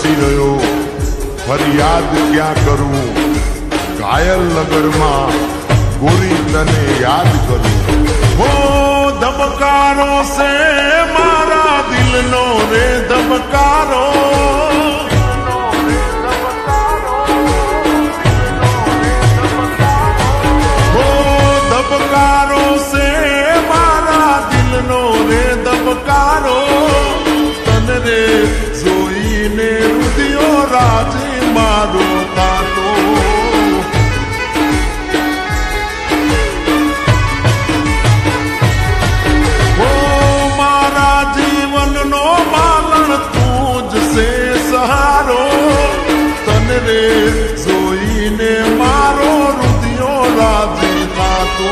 બેસી રહ્યો, ફરિયાદ ક્યાં કરું, ઘાયલ નગરમાં ગોરી તને યાદ કરું. ઓ ધબકારો સે મારા દિલનો રે ધબકારો, ધબકારો સે મારા દિલનો રે ધબકારો, તને રે જોઈને રુધિયો રાજે મારો તાતો. ઓ મારા જીવનનો માલણ તું જ સે સહારો, તને રે જોઈને મારો રુધિયો રાજે તાતો.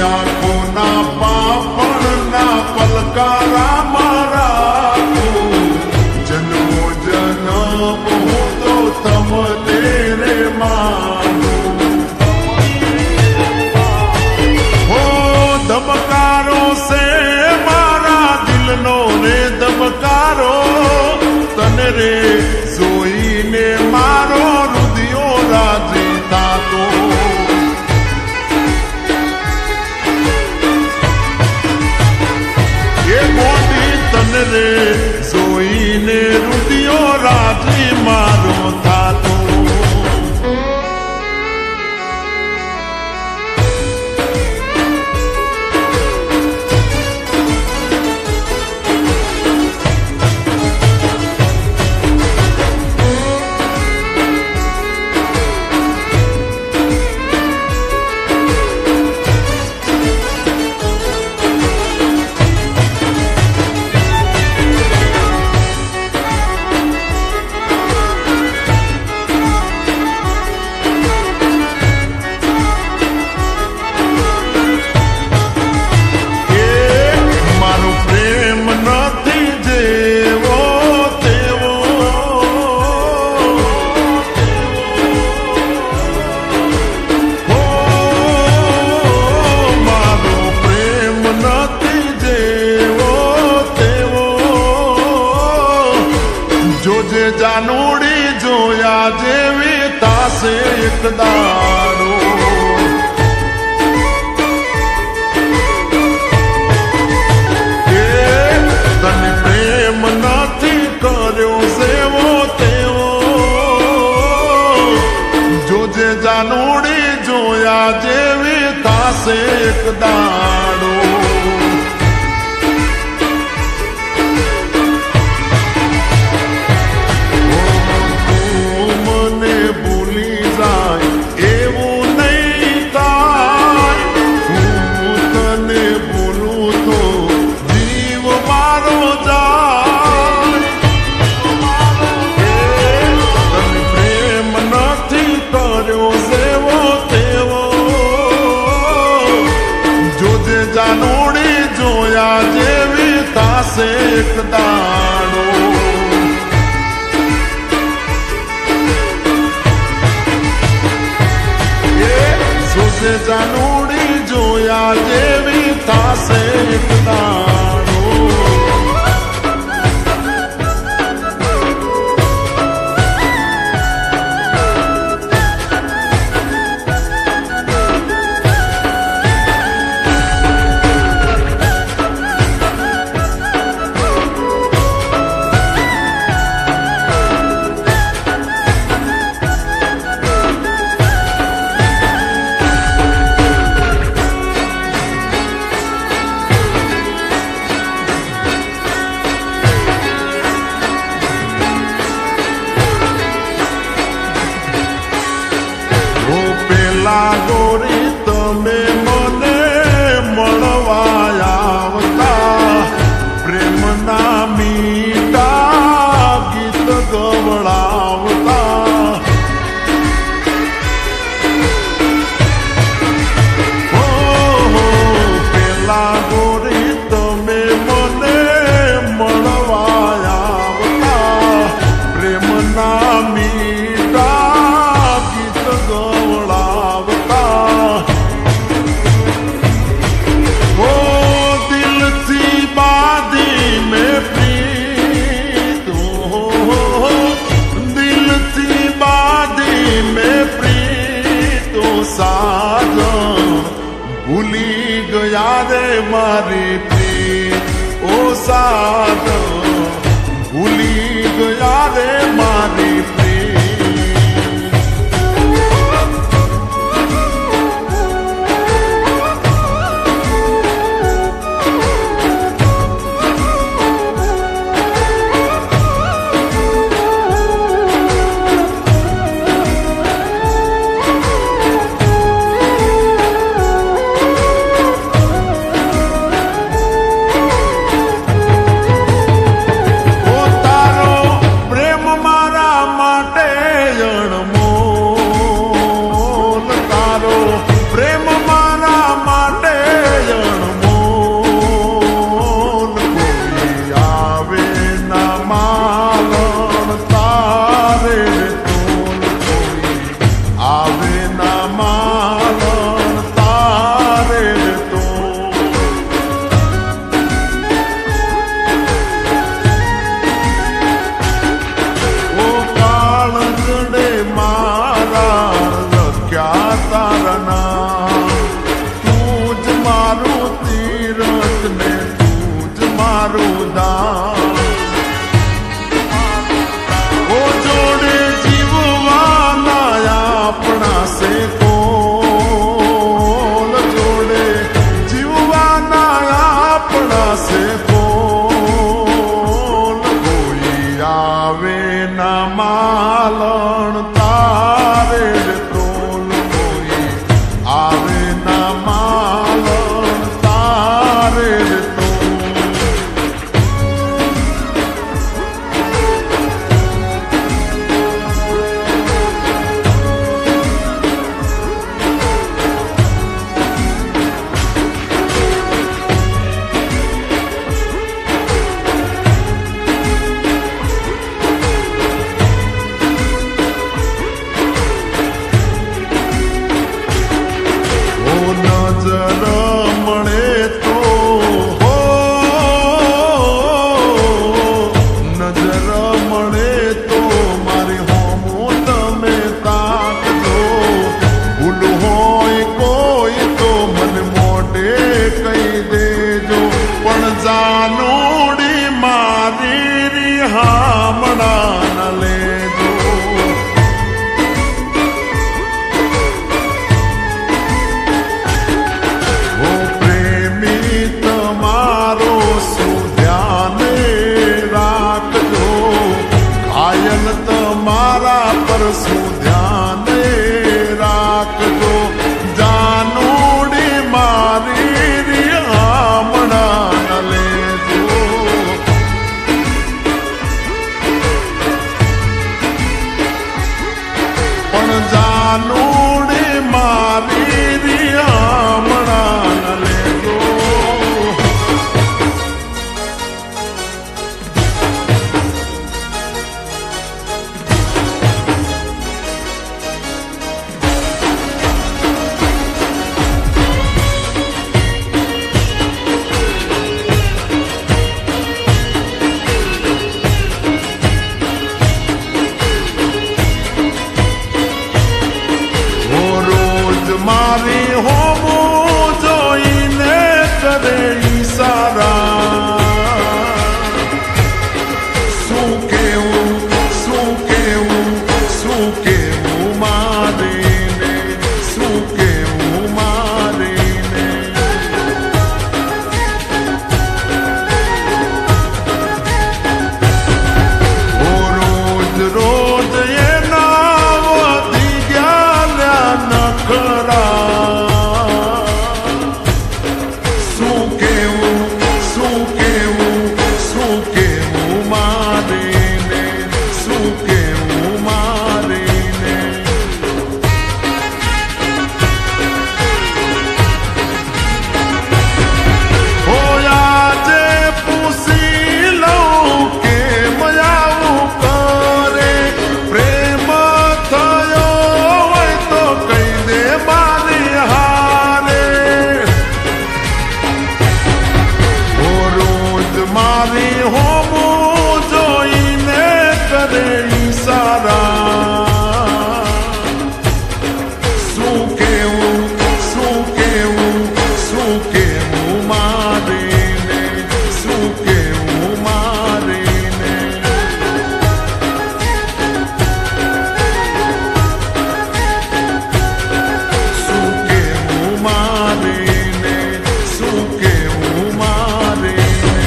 આંખોના પાપણના પલકારા મારા તું, જન્મો જન્મ હું તો તમને રે માનું. હો ધબકારો સે મારા દિલનો રે ધબકારો, તને રે જોઈને મારો રુધિયો રાજે તાતો. તને રે જોઈને રુધિયો રાજે મારો થાતો. જોજે જાનુડી જોયા જેવી તાસે એક દાડો, તને પ્રેમ નથી કર્યો સેવો તેવો. જોજે જાનુડી જોયા જેવી તાસે એક દાડો. ભૂલી જાય એવું હામણા ન લેજો. ઓ પ્રેમી તમારો શું ધ્યાન રાખજો, ઘાયલ તમારા પર શું ધ્યાન રાખજો. જાનુડી મારી હામણા ન લેજો. પણ જાનુડી મારી હામણા ન લેજો. મારી હોવું જોઈને કરે ઈશારા. શું કેવું શું કેવું શું કેવું મારીને, શું કેવું મારીને. રોજ રોજ એના વધી ગયા નખરા. શું કેવું શું કેવું શું કેવું મારીને, શું કેવું મારીને. આજે પૂછી લઉં કેમ આવું કરે. પ્રેમ થયો હોય તો કહી દે મારી હારે. રોજ મારી હોમું જોઈને કરે ઈશારા. શું કેવું શું કેવું શું કેવું મારીને, શું કેવું મારીને. શું કેવું મારીને, શું કેવું મારીને.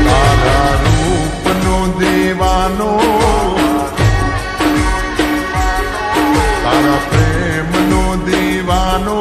તારા રૂપનો દીવાનો, તારા પ્રેમનો દીવાનો.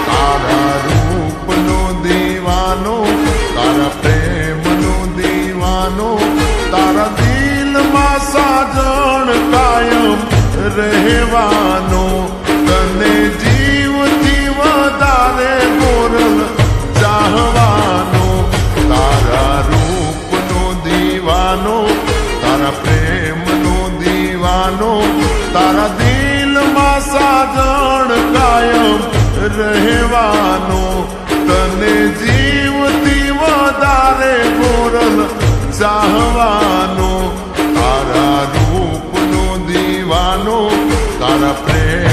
તારા રૂપનો દીવાનો, તારા પ્રેમનો દીવાનો. તારા દિલમાં સાજણ કાયમ રહેવાનો. તને જીવથી વધારે મોરલ ચાહવાનો. તારા રૂપનો દીવાનો, તારા પ્રેમનો દીવાનો. તારા દિલમાં સાજણ કાયમ રહેવાનો. તને જીવથી વધારે મોરલ ચાહવાનો. તારા રૂપનો દીવાનો, તારા પ્રેમ